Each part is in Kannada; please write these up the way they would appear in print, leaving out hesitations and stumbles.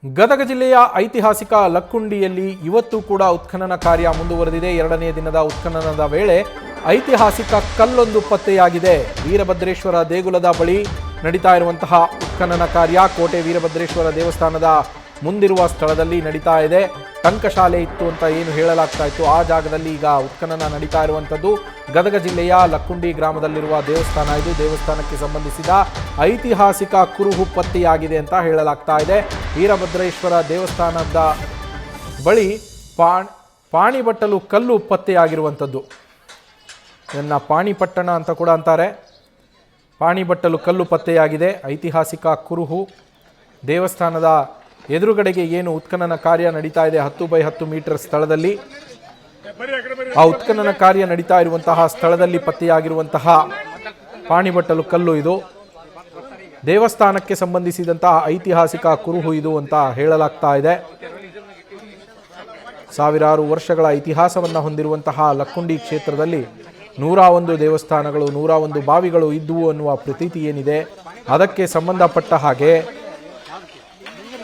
ಗದಗ ಜಿಲ್ಲೆಯ ಐತಿಹಾಸಿಕ ಲಕ್ಕುಂಡಿಯಲ್ಲಿ ಇವತ್ತು ಕೂಡ ಉತ್ಖನನ ಕಾರ್ಯ ಮುಂದುವರೆದಿದೆ. ಎರಡನೇ ದಿನದ ಉತ್ಖನನದ ವೇಳೆ ಐತಿಹಾಸಿಕ ಕಲ್ಲೊಂದು ಪತ್ತೆಯಾಗಿದೆ. ವೀರಭದ್ರೇಶ್ವರ ದೇಗುಲದ ಬಳಿ ನಡೀತಾ ಇರುವಂತಹ ಉತ್ಖನನ ಕಾರ್ಯ ಕೋಟೆ ವೀರಭದ್ರೇಶ್ವರ ದೇವಸ್ಥಾನದ ಮುಂದಿರುವ ಸ್ಥಳದಲ್ಲಿ ನಡೀತಾ ಇದೆ. ಟಂಕಶಾಲೆ ಇತ್ತು ಅಂತ ಏನು ಹೇಳಲಾಗ್ತಾ ಇತ್ತು, ಆ ಜಾಗದಲ್ಲಿ ಈಗ ಉತ್ಖನನ ನಡೀತಾ ಇರುವಂಥದ್ದು. ಗದಗ ಜಿಲ್ಲೆಯ ಲಕ್ಕುಂಡಿ ಗ್ರಾಮದಲ್ಲಿರುವ ದೇವಸ್ಥಾನ ಇದು. ದೇವಸ್ಥಾನಕ್ಕೆ ಸಂಬಂಧಿಸಿದ ಐತಿಹಾಸಿಕ ಕುರುಹು ಪತ್ತೆಯಾಗಿದೆ ಅಂತ ಹೇಳಲಾಗ್ತಾ ಇದೆ. ವೀರಭದ್ರೇಶ್ವರ ದೇವಸ್ಥಾನದ ಬಳಿ ಪಾಣಿಬಟ್ಟಲು ಕಲ್ಲು ಪತ್ತೆಯಾಗಿರುವಂಥದ್ದು. ಇದನ್ನು ಪಾಣಿಪಟ್ಟಣ ಅಂತ ಕೂಡ ಅಂತಾರೆ. ಪಾಣಿಬಟ್ಟಲು ಕಲ್ಲು ಪತ್ತೆಯಾಗಿದೆ. ಐತಿಹಾಸಿಕ ಕುರುಹು ದೇವಸ್ಥಾನದ ಎದುರುಗಡೆಗೆ ಏನು ಉತ್ಖನನ ಕಾರ್ಯ ನಡೀತಾ ಇದೆ 10 by 10 ಮೀಟರ್ ಸ್ಥಳದಲ್ಲಿ, ಆ ಉತ್ಖನನ ಕಾರ್ಯ ನಡೀತಾ ಇರುವಂತಹ ಸ್ಥಳದಲ್ಲಿ ಪತ್ತೆಯಾಗಿರುವಂತಹ ಪಾಣಿಬಟ್ಟಲು ಕಲ್ಲು ಇದು. ದೇವಸ್ಥಾನಕ್ಕೆ ಸಂಬಂಧಿಸಿದಂತಹ ಐತಿಹಾಸಿಕ ಕುರುಹು ಇದು ಅಂತ ಹೇಳಲಾಗ್ತಾ ಇದೆ. ಸಾವಿರಾರು ವರ್ಷಗಳ ಇತಿಹಾಸವನ್ನು ಹೊಂದಿರುವಂತಹ ಲಕ್ಕುಂಡಿ ಕ್ಷೇತ್ರದಲ್ಲಿ 101 ದೇವಸ್ಥಾನಗಳು 101 ಬಾವಿಗಳು ಇದ್ದುವು ಅನ್ನುವ ಪ್ರತೀತಿ ಏನಿದೆ, ಅದಕ್ಕೆ ಸಂಬಂಧಪಟ್ಟ ಹಾಗೆ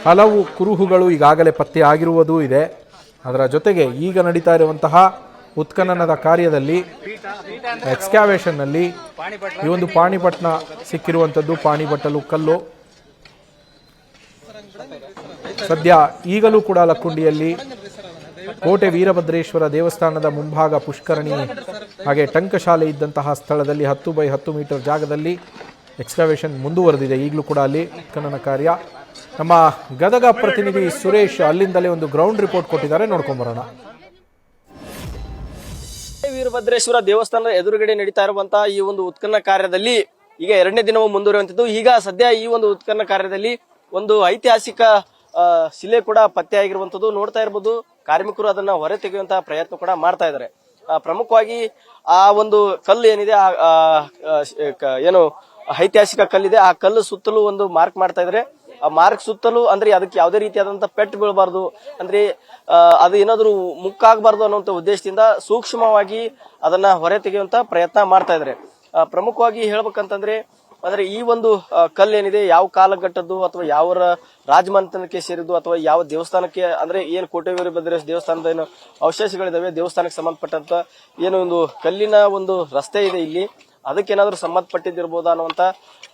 ಹಲವು ಕುರುಹುಗಳು ಈಗಾಗಲೇ ಪತ್ತೆ ಆಗಿರುವುದೂ ಇದೆ. ಅದರ ಜೊತೆಗೆ ಈಗ ನಡೀತಾ ಇರುವಂತಹ ಉತ್ಖನನದ ಕಾರ್ಯದಲ್ಲಿ ಎಕ್ಸ್ಕ್ಯಾವೇಷನ್ನಲ್ಲಿ ಈ ಒಂದು ಪಾಣಿಪಟ್ಟಣ ಸಿಕ್ಕಿರುವಂಥದ್ದು, ಪಾಣಿಬಟ್ಟಲು ಕಲ್ಲು. ಸದ್ಯ ಈಗಲೂ ಕೂಡ ಲಕ್ಕುಂಡಿಯಲ್ಲಿ ಕೋಟೆ ವೀರಭದ್ರೇಶ್ವರ ದೇವಸ್ಥಾನದ ಮುಂಭಾಗ ಪುಷ್ಕರಣಿ ಹಾಗೆ ಟಂಕಶಾಲೆ ಇದ್ದಂತಹ ಸ್ಥಳದಲ್ಲಿ 10 by 10 ಮೀಟರ್ ಜಾಗದಲ್ಲಿ ಎಕ್ಸ್ಕವೇಷನ್ ಮುಂದುವರೆದಿದೆ. ಈಗಲೂ ಕೂಡ ಅಲ್ಲಿ ಉತ್ಖನನ ಕಾರ್ಯ. ನಮ್ಮ ಗದಗ ಪ್ರತಿನಿಧಿ ಸುರೇಶ್ ಅಲ್ಲಿಂದಲೇ ಒಂದು ಗ್ರೌಂಡ್ ರಿಪೋರ್ಟ್ ಕೊಟ್ಟಿದ್ದಾರೆ, ನೋಡ್ಕೊಂಬರೋಣ. ವೀರಭದ್ರೇಶ್ವರ ದೇವಸ್ಥಾನದ ಎದುರುಗಡೆ ನಡೀತಾ ಇರುವಂತಹ ಈ ಒಂದು ಉತ್ಖನನ ಕಾರ್ಯದಲ್ಲಿ ಈಗ ಎರಡನೇ ದಿನವೂ ಮುಂದುವರಿಯುವಂಥದ್ದು. ಈಗ ಸದ್ಯ ಈ ಒಂದು ಉತ್ಖನನ ಕಾರ್ಯದಲ್ಲಿ ಒಂದು ಐತಿಹಾಸಿಕ ಶಿಲೆ ಕೂಡ ಪತ್ತೆ ಆಗಿರುವಂತದ್ದು ನೋಡ್ತಾ ಇರಬಹುದು. ಕಾರ್ಮಿಕರು ಅದನ್ನ ಹೊರ ತೆಗೆಯುವಂತಹ ಪ್ರಯತ್ನ ಕೂಡ ಮಾಡ್ತಾ ಇದ್ದಾರೆ. ಪ್ರಮುಖವಾಗಿ ಆ ಒಂದು ಕಲ್ಲು ಏನಿದೆ, ಏನು ಐತಿಹಾಸಿಕ ಕಲ್ಲಿದೆ, ಆ ಕಲ್ಲು ಸುತ್ತಲೂ ಒಂದು ಮಾರ್ಕ್ ಮಾಡ್ತಾ ಇದ್ದಾರೆ. ಆ ಮಾರ್ಕ್ ಸುತ್ತಲೂ ಅಂದ್ರೆ ಅದಕ್ಕೆ ಯಾವುದೇ ರೀತಿಯಾದಂತಹ ಪೆಟ್ಟು ಬೀಳಬಾರ್ದು, ಅಂದ್ರೆ ಅದು ಏನಾದ್ರು ಮುಕ್ಕಾಗಬಾರ್ದು ಅನ್ನುವಂತ ಉದ್ದೇಶದಿಂದ ಸೂಕ್ಷ್ಮವಾಗಿ ಅದನ್ನ ಹೊರ ತೆಗೆಯುವಂತ ಪ್ರಯತ್ನ ಮಾಡ್ತಾ ಇದ್ದಾರೆ. ಪ್ರಮುಖವಾಗಿ ಹೇಳ್ಬೇಕಂತಂದ್ರೆ ಅಂದ್ರೆ ಈ ಒಂದು ಕಲ್ಲೇನಿದೆ ಯಾವ ಕಾಲಘಟ್ಟದ್ದು ಅಥವಾ ಯಾವ ರಾಜಮನೆತನಕ್ಕೆ ಸೇರಿದ್ದು ಅಥವಾ ಯಾವ ದೇವಸ್ಥಾನಕ್ಕೆ, ಅಂದ್ರೆ ಏನು ಕೋಟೆ ವೀರಭದ್ರೇಶ್ವರ ದೇವಸ್ಥಾನದ ಏನು ಅವಶೇಷಗಳಿದಾವೆ ದೇವಸ್ಥಾನಕ್ಕೆ ಸಂಬಂಧಪಟ್ಟಂತ ಏನು ಒಂದು ಕಲ್ಲಿನ ಒಂದು ರಸ್ತೆ ಇದೆ ಇಲ್ಲಿ, ಅದಕ್ಕೇನಾದ್ರೂ ಸಂಬಂಧಪಟ್ಟಿದ್ದಿರ್ಬೋದಾ ಅನ್ನುವಂತ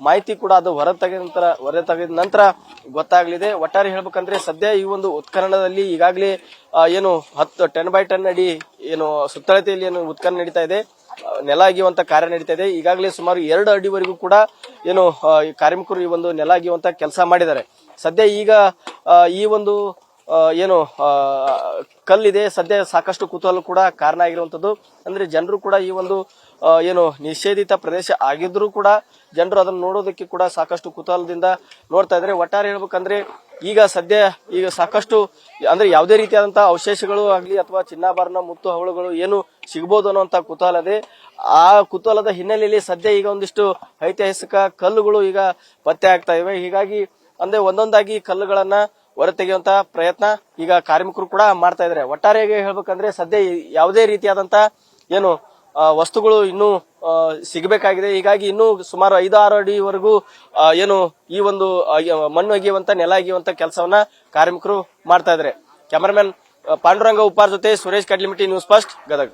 ಮಾಹಿತಿ ಕೂಡ ಅದು ಹೊರ ತೆಗೆದ ನಂತರ ಗೊತ್ತಾಗಲಿದೆ. ಒಟ್ಟಾರೆ ಹೇಳ್ಬೇಕಂದ್ರೆ ಸದ್ಯ ಈ ಒಂದು ಉತ್ಖನನದಲ್ಲಿ ಈಗಾಗಲೇ ಏನು 10 by 10 ಅಡಿ ಏನು ಸುತ್ತಳತೆಯಲ್ಲಿ ಏನು ಉತ್ಖನನ ನಡೀತಾ ಇದೆ, ನೆಲ ಅಗಿಯುವಂತ ಕಾರ್ಯ ನಡೀತಾ ಇದೆ. ಈಗಾಗಲೇ ಸುಮಾರು 2 ಅಡಿವರೆಗೂ ಕೂಡ ಏನು ಕಾರ್ಮಿಕರು ಈ ಒಂದು ನೆಲ ಅಗಿಯುವಂತ ಕೆಲಸ ಮಾಡಿದ್ದಾರೆ. ಸದ್ಯ ಈಗ ಈ ಒಂದು ಏನು ಕಲ್ಲಿದೆ ಸದ್ಯ ಸಾಕಷ್ಟು ಕುತೂಹಲ ಕೂಡ ಕಾರಣ ಆಗಿರುವಂತದ್ದು. ಅಂದ್ರೆ ಜನರು ಕೂಡ ಈ ಒಂದು ಏನು ನಿಷೇಧಿತ ಪ್ರದೇಶ ಆಗಿದ್ರು ಕೂಡ ಜನರು ಅದನ್ನು ನೋಡೋದಕ್ಕೆ ಕೂಡ ಸಾಕಷ್ಟು ಕುತೂಹಲದಿಂದ ನೋಡ್ತಾ ಇದ್ದಾರೆ. ಒಟ್ಟಾರೆ ಹೇಳ್ಬೇಕಂದ್ರೆ ಈಗ ಸಾಕಷ್ಟು ಅಂದ್ರೆ ಯಾವುದೇ ರೀತಿಯಾದಂತಹ ಅವಶೇಷಗಳು ಆಗ್ಲಿ ಅಥವಾ ಚಿನ್ನಾಭರಣ ಮುತ್ತು ಹವಳುಗಳು ಏನು ಸಿಗಬಹುದು ಅನ್ನುವಂತ ಕುತೂಹಲ ಇದೆ. ಆ ಕುತೂಹಲದ ಹಿನ್ನೆಲೆಯಲ್ಲಿ ಸದ್ಯ ಈಗ ಒಂದಿಷ್ಟು ಐತಿಹಾಸಿಕ ಕಲ್ಲುಗಳು ಈಗ ಪತ್ತೆ ಆಗ್ತಾ ಇವೆ. ಹೀಗಾಗಿ ಅಂದ್ರೆ ಒಂದೊಂದಾಗಿ ಕಲ್ಲುಗಳನ್ನ ಹೊರ ತೆಗೆಯುವಂತ ಪ್ರಯತ್ನ ಈಗ ಕಾರ್ಮಿಕರು ಕೂಡ ಮಾಡ್ತಾ ಇದ್ದಾರೆ. ಒಟ್ಟಾರೆಯಾಗಿ ಹೇಳ್ಬೇಕಂದ್ರೆ ಸದ್ಯ ಯಾವುದೇ ರೀತಿಯಾದಂತ ಏನು ವಸ್ತುಗಳು ಇನ್ನೂ ಸಿಗಬೇಕಾಗಿದೆ. ಹೀಗಾಗಿ ಇನ್ನೂ ಸುಮಾರು 5-6 ಅಡಿವರೆಗೂ ಏನು ಈ ಒಂದು ಮಣ್ಣು ಅಗಿಯುವಂತ ನೆಲ ಅಗಿಯುವಂತ ಕೆಲಸವನ್ನ ಕಾರ್ಮಿಕರು ಮಾಡ್ತಾ ಇದ್ದಾರೆ. ಕ್ಯಾಮರಾಮನ್ ಪಾಂಡುರಂಗ ಉಪ್ಪಾರ್ ಜೊತೆ ಸುರೇಶ್ ಕಡ್ಲಿಮಿಟಿ, ನ್ಯೂಸ್ ಫಸ್ಟ್, ಗದಗ.